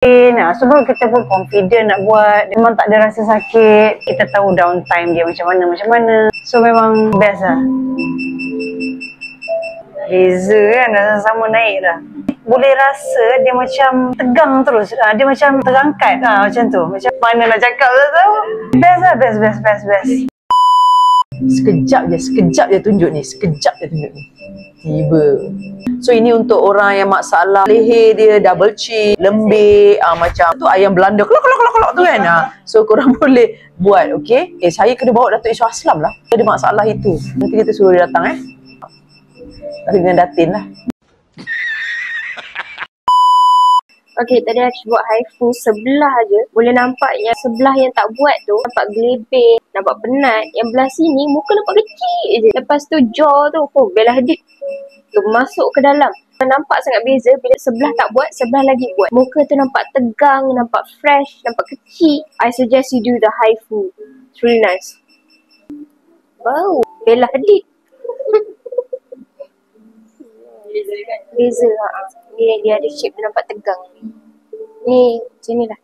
So baru kita pun confident nak buat. Memang tak ada rasa sakit. Kita tahu downtime dia macam mana. So memang best lah. Beza kan, dah sama naik dah. Boleh rasa dia macam tegang terus. Dia macam terangkat macam tu. Macam mana nak cakap tu. Best lah, best. Sekejap je tunjuk ni. Tiba. So ini untuk orang yang masalah leher dia double chin, lembik, macam tu ayam Belanda kelak tu kan. So korang boleh buat, okey? Saya kena bawa Datuk Iswa Aslam lah. Ada masalah itu. Nanti kita suruh dia datang dengan Datin lah. Okay, tadi aku buat haifu sebelah je. Boleh nampak yang sebelah yang tak buat tu nampak gelebih, nampak penat. Yang belah sini muka nampak kecil je. Lepas tu jaw tu, Bella Hadid tu masuk ke dalam. Nampak sangat beza bila sebelah tak buat, sebelah lagi buat. Muka tu nampak tegang, nampak fresh, nampak kecil. I suggest you do the haifu. It's really nice. Wow, Bella Hadid. Beza lah. Dia ada shape dia nampak tegang. Ni macam ni lah.